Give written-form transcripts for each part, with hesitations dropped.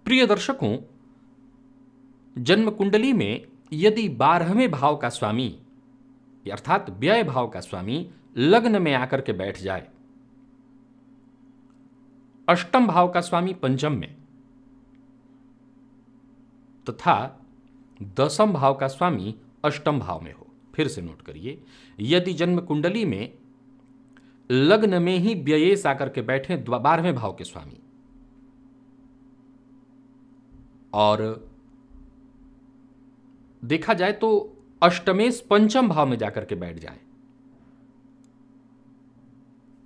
प्रिय दर्शकों, जन्म कुंडली में यदि 12वें भाव का स्वामी अर्थात व्यय भाव का स्वामी लग्न में आकर के बैठ जाए, अष्टम भाव का स्वामी पंचम में तथा दसम भाव का स्वामी अष्टम भाव में हो। फिर से नोट करिए, यदि जन्म कुंडली में लग्न में ही व्ययेश आकर के बैठे 12वें भाव के स्वामी और देखा जाए तो अष्टमेश पंचम भाव में जाकर के बैठ जाए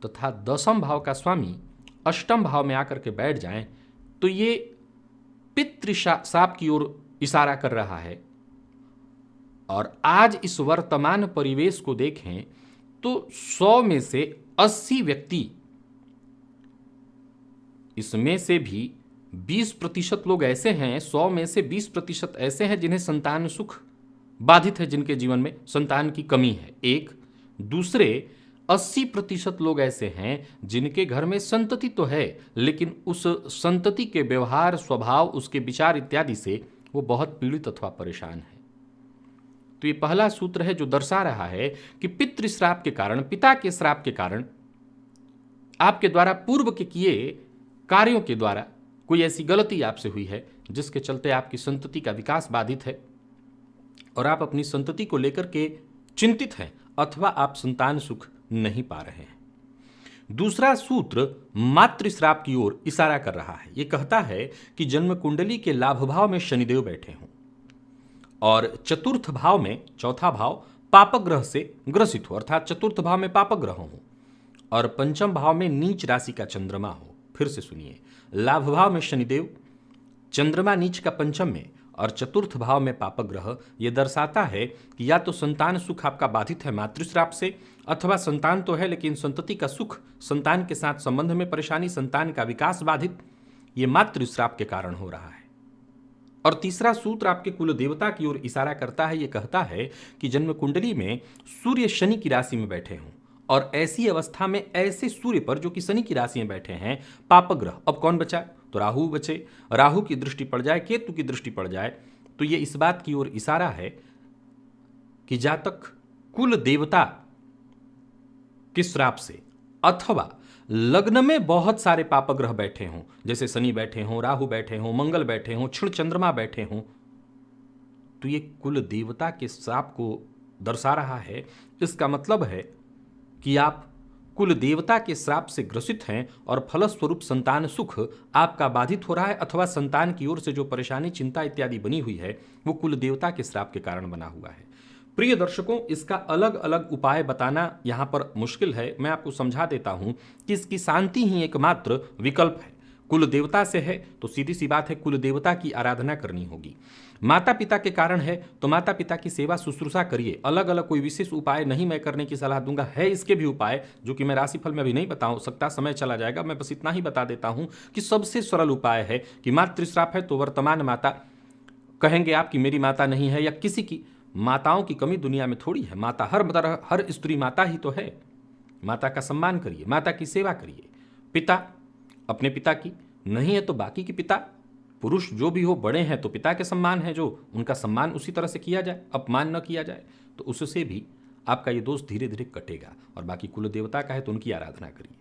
तथा दसम भाव का स्वामी अष्टम भाव में आकर के बैठ जाएं, तो ये पितृशाप की ओर इशारा कर रहा है। और आज इस वर्तमान परिवेश को देखें तो 100 में से 80 व्यक्ति, इसमें से भी 20% लोग ऐसे हैं, 100 में से 20% ऐसे हैं जिन्हें संतान सुख बाधित है, जिनके जीवन में संतान की कमी है। एक दूसरे 80% लोग ऐसे हैं जिनके घर में संतति तो है, लेकिन उस संतति के व्यवहार, स्वभाव, उसके विचार इत्यादि से वो बहुत पीड़ित अथवा परेशान है। तो ये पहला सूत्र है जो दर्शा रहा है कि पितृ श्राप के कारण, पिता के श्राप के कारण, आपके द्वारा पूर्व के किए कार्यों के द्वारा कोई ऐसी गलती आपसे हुई है जिसके चलते आपकी संतति का विकास बाधित है और आप अपनी संतति को लेकर के चिंतित हैं अथवा आप संतान सुख नहीं पा रहे हैं। दूसरा सूत्र मातृश्राप की ओर इशारा कर रहा है। यह कहता है कि जन्म कुंडली के लाभ भाव में शनिदेव बैठे हों और चतुर्थ भाव में, चौथा भाव, पापक ग्रह से ग्रसित हो, अर्थात चतुर्थ भाव में पापक ग्रह हो और पंचम भाव में नीच राशि का चंद्रमा हो। फिर से सुनिए, लाभ भाव में शनिदेव, चंद्रमा नीच का पंचम में और चतुर्थ भाव में पापक ग्रह, यह दर्शाता है कि या तो संतान सुख आपका बाधित है मातृश्राप से, अथवा संतान तो है लेकिन संतति का सुख, संतान के साथ संबंध में परेशानी, संतान का विकास बाधित, यह मातृश्राप के कारण हो रहा है। और तीसरा सूत्र आपके कुल देवता की ओर इशारा करता है। यह कहता है कि जन्म कुंडली में सूर्य शनि की राशि में बैठे हों और ऐसी अवस्था में ऐसे सूर्य पर जो कि शनि की राशि में बैठे हैं पापक ग्रह, अब कौन बचा? तो राहु बचे। राहु की दृष्टि पड़ जाए, केतु की दृष्टि पड़ जाए, तो ये इस बात की ओर इशारा है कि जातक कुल देवता के श्राप से अथवा लग्न में बहुत सारे पापक ग्रह बैठे हों, जैसे शनि बैठे हों, राहु बैठे हों, मंगल बैठे हों, क्षण चंद्रमा बैठे हों, तो ये कुल देवता के श्राप को दर्शा रहा है। इसका मतलब है कि आप कुल देवता के श्राप से ग्रसित हैं और फलस्वरूप संतान सुख आपका बाधित हो रहा है अथवा संतान की ओर से जो परेशानी, चिंता इत्यादि बनी हुई है वो कुल देवता के श्राप के कारण बना हुआ है। प्रिय दर्शकों, इसका अलग अलग उपाय बताना यहाँ पर मुश्किल है। मैं आपको समझा देता हूँ कि इसकी शांति ही एकमात्र विकल्प है। कुल देवता से है तो सीधी सी बात है, कुल देवता की आराधना करनी होगी। माता पिता के कारण है तो माता पिता की सेवा शुश्रूषा करिए। अलग अलग कोई विशेष उपाय नहीं मैं करने की सलाह दूंगा, है इसके भी उपाय जो कि मैं राशिफल में अभी नहीं बता सकता, समय चला जाएगा। मैं बस इतना ही बता देता हूं कि सबसे सरल उपाय है कि मातृश्राप है तो वर्तमान माता, कहेंगे आप कि मेरी माता नहीं है या किसी की, माताओं की कमी दुनिया में थोड़ी है। माता हर स्त्री माता ही तो है। माता का सम्मान करिए, माता की सेवा करिए। पिता, अपने पिता की, नहीं है तो बाकी के पिता, पुरुष जो भी हो, बड़े हैं तो पिता के सम्मान है, जो उनका सम्मान उसी तरह से किया जाए, अपमान न किया जाए, तो उससे भी आपका ये दोष धीरे धीरे कटेगा। और बाकी कुल देवता का है तो उनकी आराधना करिए।